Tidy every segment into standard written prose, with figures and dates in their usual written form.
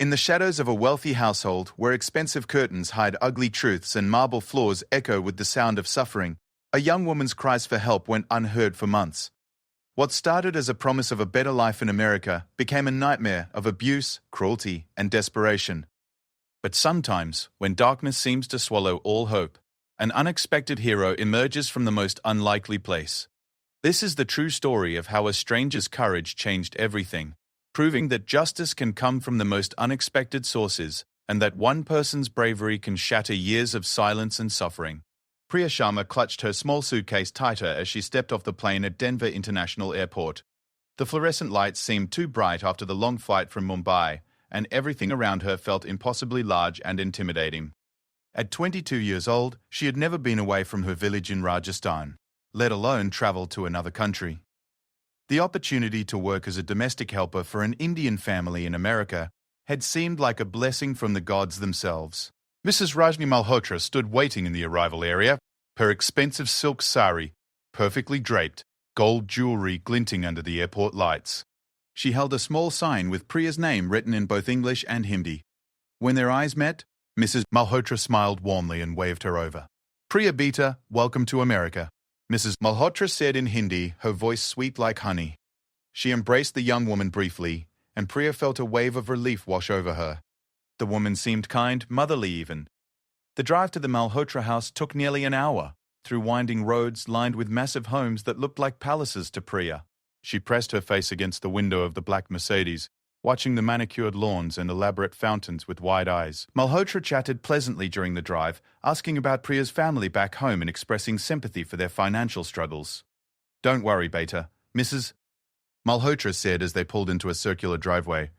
In the shadows of a wealthy household, where expensive curtains hide ugly truths and marble floors echo with the sound of suffering, a young woman's cries for help went unheard for months. What started as a promise of a better life in America became a nightmare of abuse, cruelty, and desperation. But sometimes, when darkness seems to swallow all hope, an unexpected hero emerges from the most unlikely place. This is the true story of how a stranger's courage changed everything, proving that justice can come from the most unexpected sources, and that one person's bravery can shatter years of silence and suffering. Priya Sharma clutched her small suitcase tighter as she stepped off the plane at Denver International Airport. The fluorescent lights seemed too bright after the long flight from Mumbai, and everything around her felt impossibly large and intimidating. At 22 years old, she had never been away from her village in Rajasthan, let alone traveled to another country. The opportunity to work as a domestic helper for an Indian family in America had seemed like a blessing from the gods themselves. Mrs. Rajni Malhotra stood waiting in the arrival area, her expensive silk sari, perfectly draped, gold jewelry glinting under the airport lights. She held a small sign with Priya's name written in both English and Hindi. When their eyes met, Mrs. Malhotra smiled warmly and waved her over. "Priya Beta, welcome to America," Mrs. Malhotra said in Hindi, her voice sweet like honey. She embraced the young woman briefly, and Priya felt a wave of relief wash over her. The woman seemed kind, motherly even. The drive to the Malhotra house took nearly an hour, through winding roads lined with massive homes that looked like palaces to Priya. She pressed her face against the window of the black Mercedes, watching the manicured lawns and elaborate fountains with wide eyes. Malhotra chatted pleasantly during the drive, asking about Priya's family back home and expressing sympathy for their financial struggles. "Don't worry, Beta," Mrs. Malhotra said as they pulled into a circular driveway.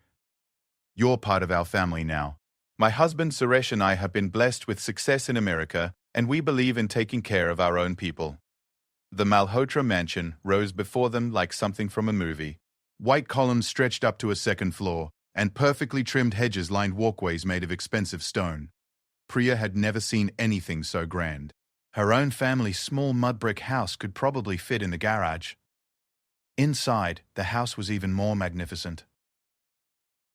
"You're part of our family now. My husband Suresh and I have been blessed with success in America, and we believe in taking care of our own people." The Malhotra mansion rose before them like something from a movie. White columns stretched up to a second floor, and perfectly trimmed hedges lined walkways made of expensive stone. Priya had never seen anything so grand. Her own family's small mud brick house could probably fit in the garage. Inside, the house was even more magnificent.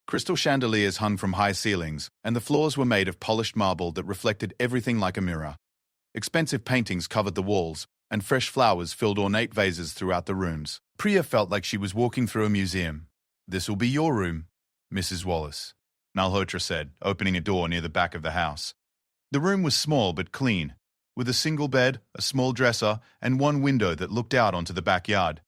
Crystal chandeliers hung from high ceilings, and the floors were made of polished marble that reflected everything like a mirror. Expensive paintings covered the walls, and fresh flowers filled ornate vases throughout the rooms. Priya felt like she was walking through a museum. "This will be your room, Mrs. Wallace," Malhotra said, opening a door near the back of the house. The room was small but clean, with a single bed, a small dresser, and one window that looked out onto the backyard.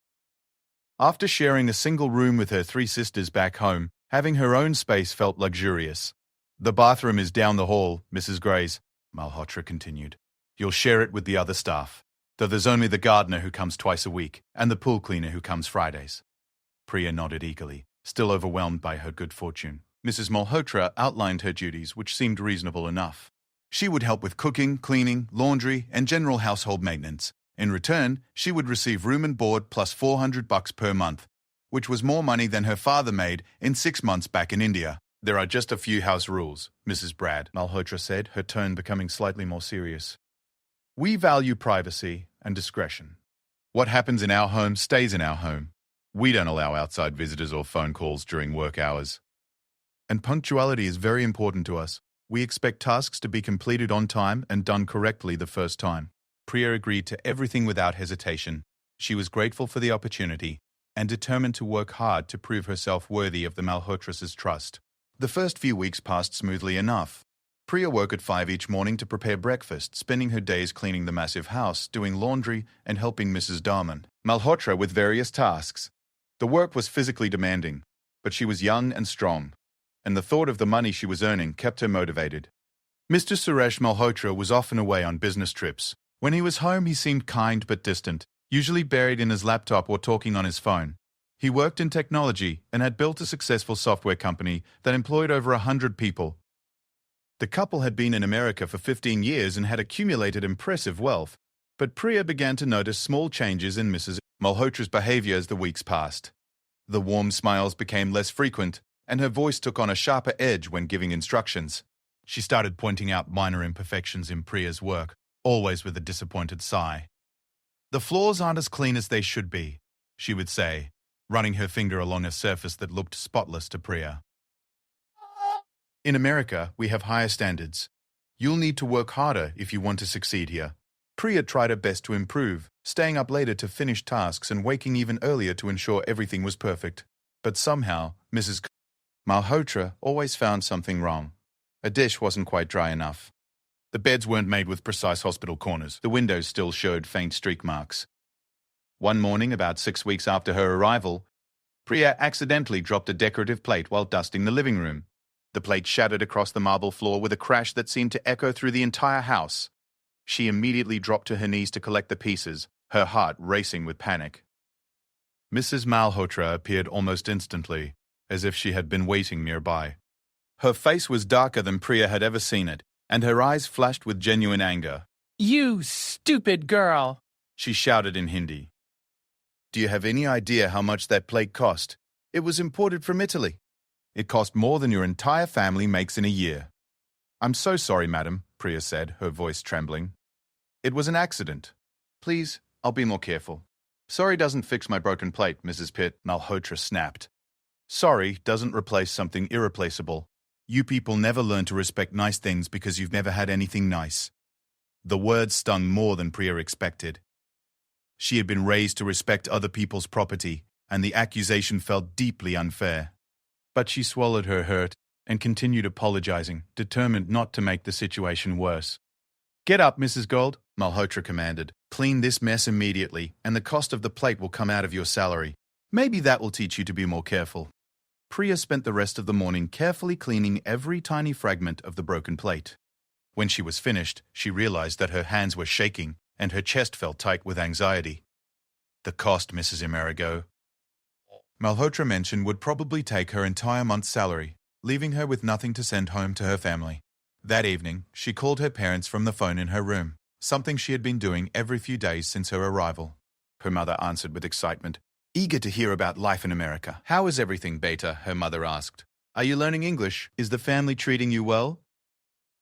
After sharing a single room with her three sisters back home, having her own space felt luxurious. "The bathroom is down the hall, Mrs. Grays," Malhotra continued. "You'll share it with the other staff, though there's only the gardener who comes twice a week and the pool cleaner who comes Fridays." Priya nodded eagerly, still overwhelmed by her good fortune. Mrs. Malhotra outlined her duties, which seemed reasonable enough. She would help with cooking, cleaning, laundry, and general household maintenance. In return, she would receive room and board plus $400 per month, which was more money than her father made in 6 months back in India. "There are just a few house rules," Mrs. Brad Malhotra said, her tone becoming slightly more serious. "We value privacy and discretion. What happens in our home stays in our home. We don't allow outside visitors or phone calls during work hours. And punctuality is very important to us. We expect tasks to be completed on time and done correctly the first time." Priya agreed to everything without hesitation. She was grateful for the opportunity and determined to work hard to prove herself worthy of the Malhotras' trust. The first few weeks passed smoothly enough. Priya woke at 5 each morning to prepare breakfast, spending her days cleaning the massive house, doing laundry, and helping Mrs. Darman Malhotra with various tasks. The work was physically demanding, but she was young and strong, and the thought of the money she was earning kept her motivated. Mr. Suresh Malhotra was often away on business trips. When he was home, he seemed kind but distant, usually buried in his laptop or talking on his phone. He worked in technology and had built a successful software company that employed over 100 people. The couple had been in America for 15 years and had accumulated impressive wealth, but Priya began to notice small changes in Mrs. Malhotra's behavior as the weeks passed. The warm smiles became less frequent, and her voice took on a sharper edge when giving instructions. She started pointing out minor imperfections in Priya's work, always with a disappointed sigh. "The floors aren't as clean as they should be," she would say, running her finger along a surface that looked spotless to Priya. In America, we have higher standards. You'll need to work harder if you want to succeed here. Priya tried her best to improve, staying up later to finish tasks and waking even earlier to ensure everything was perfect. But somehow, Mrs. Malhotra always found something wrong. A dish wasn't quite dry enough. The beds weren't made with precise hospital corners. The windows still showed faint streak marks. One morning, about 6 weeks after her arrival, Priya accidentally dropped a decorative plate while dusting the living room. The plate shattered across the marble floor with a crash that seemed to echo through the entire house. She immediately dropped to her knees to collect the pieces, her heart racing with panic. Mrs. Malhotra appeared almost instantly, as if she had been waiting nearby. Her face was darker than Priya had ever seen it, and her eyes flashed with genuine anger. "You stupid girl!" she shouted in Hindi. "Do you have any idea how much that plate cost? It was imported from Italy. It cost more than your entire family makes in a year." "I'm so sorry, madam," Priya said, her voice trembling. "It was an accident. Please, I'll be more careful." "Sorry doesn't fix my broken plate," Mrs. Malhotra snapped. "Sorry doesn't replace something irreplaceable. You people never learn to respect nice things because you've never had anything nice." The words stung more than Priya expected. She had been raised to respect other people's property, and the accusation felt deeply unfair. But she swallowed her hurt and continued apologizing, determined not to make the situation worse. "Get up, Mrs. Gold," Malhotra commanded. "Clean this mess immediately, and the cost of the plate will come out of your salary. Maybe that will teach you to be more careful." Priya spent the rest of the morning carefully cleaning every tiny fragment of the broken plate. When she was finished, she realized that her hands were shaking and her chest felt tight with anxiety. "The cost, Mrs. Amerigo," Malhotra mentioned, would probably take her entire month's salary, leaving her with nothing to send home to her family. That evening, she called her parents from the phone in her room, something she had been doing every few days since her arrival. Her mother answered with excitement, eager to hear about life in America. "How is everything, Beta?" her mother asked. "Are you learning English? Is the family treating you well?"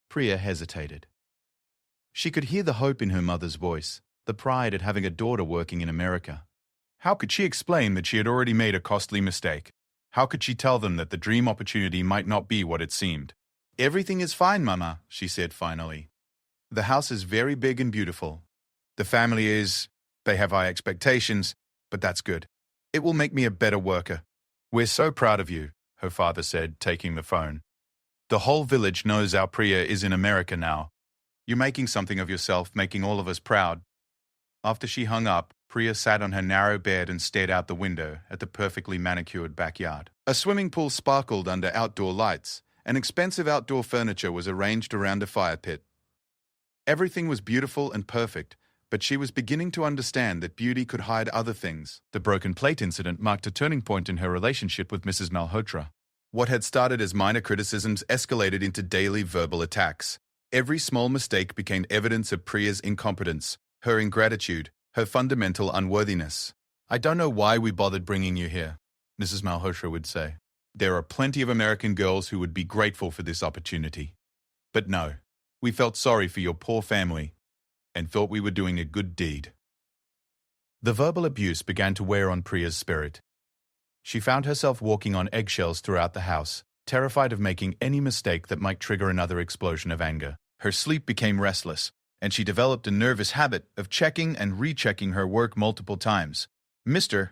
Priya hesitated. She could hear the hope in her mother's voice, the pride at having a daughter working in America. How could she explain that she had already made a costly mistake? How could she tell them that the dream opportunity might not be what it seemed? "Everything is fine, Mama," she said finally. "The house is very big and beautiful. The family is... They have high expectations, but that's good. It will make me a better worker. We're so proud of you," her father said, taking the phone. "The whole village knows our Priya is in America now. You're making something of yourself, making all of us proud." After she hung up, Priya sat on her narrow bed and stared out the window at the perfectly manicured backyard. A swimming pool sparkled under outdoor lights, and expensive outdoor furniture was arranged around a fire pit. Everything was beautiful and perfect, but she was beginning to understand that beauty could hide other things. The broken plate incident marked a turning point in her relationship with Mrs. Malhotra. What had started as minor criticisms escalated into daily verbal attacks. Every small mistake became evidence of Priya's incompetence, her ingratitude, her fundamental unworthiness. "I don't know why we bothered bringing you here," Mrs. Malhotra would say. "There are plenty of American girls who would be grateful for this opportunity. But no, we felt sorry for your poor family and thought we were doing a good deed." The verbal abuse began to wear on Priya's spirit. She found herself walking on eggshells throughout the house, terrified of making any mistake that might trigger another explosion of anger. Her sleep became restless, and she developed a nervous habit of checking and rechecking her work multiple times. Mr.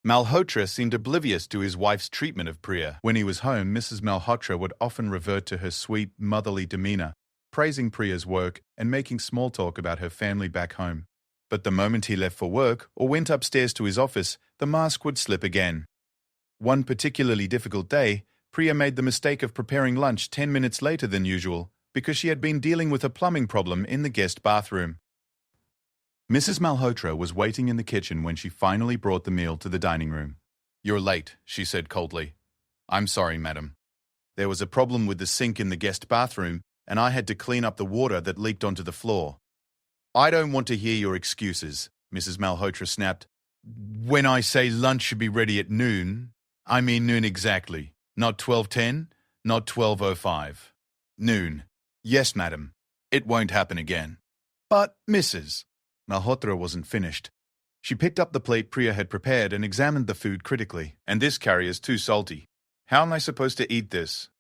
Malhotra seemed oblivious to his wife's treatment of Priya. When he was home, Mrs. Malhotra would often revert to her sweet, motherly demeanor, praising Priya's work and making small talk about her family back home. But the moment he left for work or went upstairs to his office, the mask would slip again. One particularly difficult day, Priya made the mistake of preparing lunch 10 minutes later than usual because she had been dealing with a plumbing problem in the guest bathroom. Mrs. Malhotra was waiting in the kitchen when she finally brought the meal to the dining room. "You're late," she said coldly. "I'm sorry, madam. There was a problem with the sink in the guest bathroom, and I had to clean up the water that leaked onto the floor." "I don't want to hear your excuses," Mrs. Malhotra snapped. "When I say lunch should be ready at noon, I mean noon exactly. Not 12:10, not 12:05. Noon. Yes, madam. It won't happen again." "But, Mrs." Malhotra wasn't finished. She picked up the plate Priya had prepared and examined the food critically. "And this curry is too salty. How am I supposed to eat this?"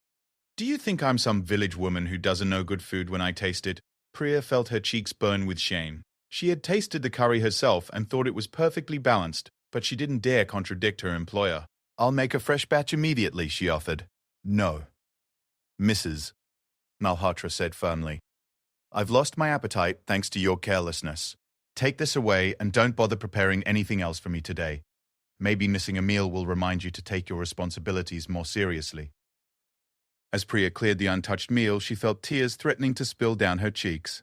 Do you think I'm some village woman who doesn't know good food when I taste it? Priya felt her cheeks burn with shame. She had tasted the curry herself and thought it was perfectly balanced, but she didn't dare contradict her employer. I'll make a fresh batch immediately, she offered. No. Mrs. Malhotra said firmly. I've lost my appetite thanks to your carelessness. Take this away and don't bother preparing anything else for me today. Maybe missing a meal will remind you to take your responsibilities more seriously. As Priya cleared the untouched meal, she felt tears threatening to spill down her cheeks.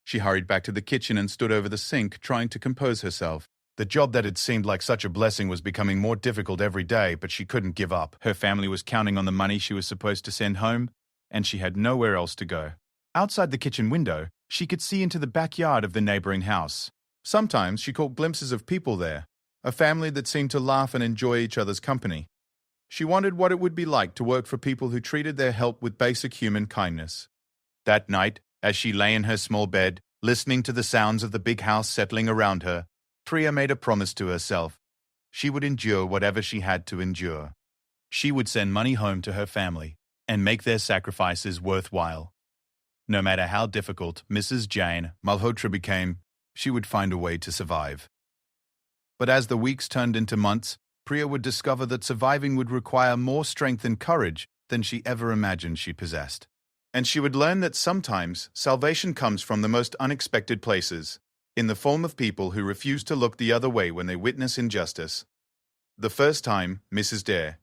She hurried back to the kitchen and stood over the sink, trying to compose herself. The job that had seemed like such a blessing was becoming more difficult every day, but she couldn't give up. Her family was counting on the money she was supposed to send home, and she had nowhere else to go. Outside the kitchen window, she could see into the backyard of the neighboring house. Sometimes she caught glimpses of people there, a family that seemed to laugh and enjoy each other's company. She wondered what it would be like to work for people who treated their help with basic human kindness. That night, as she lay in her small bed, listening to the sounds of the big house settling around her, Priya made a promise to herself. She would endure whatever she had to endure. She would send money home to her family and make their sacrifices worthwhile. No matter how difficult Mrs. Jane Malhotra became, she would find a way to survive. But as the weeks turned into months, Priya would discover that surviving would require more strength and courage than she ever imagined she possessed. And she would learn that sometimes salvation comes from the most unexpected places, in the form of people who refuse to look the other way when they witness injustice. The first time, Mrs. Dare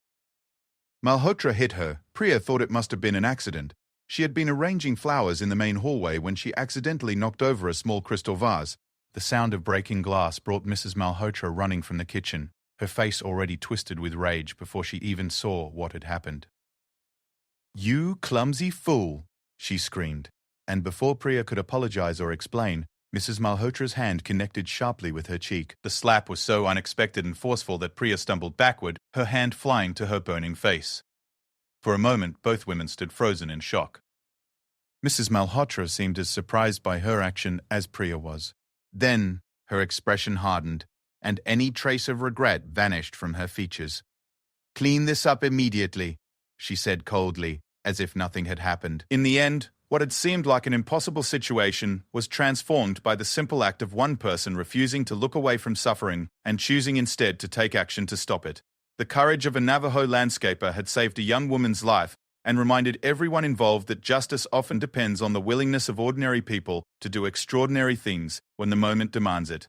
Malhotra hit her, Priya thought it must have been an accident. She had been arranging flowers in the main hallway when she accidentally knocked over a small crystal vase. The sound of breaking glass brought Mrs. Malhotra running from the kitchen, her face already twisted with rage before she even saw what had happened. "You clumsy fool!" she screamed, and before Priya could apologize or explain, Mrs. Malhotra's hand connected sharply with her cheek. The slap was so unexpected and forceful that Priya stumbled backward, her hand flying to her burning face. For a moment, both women stood frozen in shock. Mrs. Malhotra seemed as surprised by her action as Priya was. Then, her expression hardened, and any trace of regret vanished from her features. "Clean this up immediately," she said coldly, as if nothing had happened. In the end, what had seemed like an impossible situation was transformed by the simple act of one person refusing to look away from suffering and choosing instead to take action to stop it. The courage of a Navajo landscaper had saved a young woman's life and reminded everyone involved that justice often depends on the willingness of ordinary people to do extraordinary things when the moment demands it.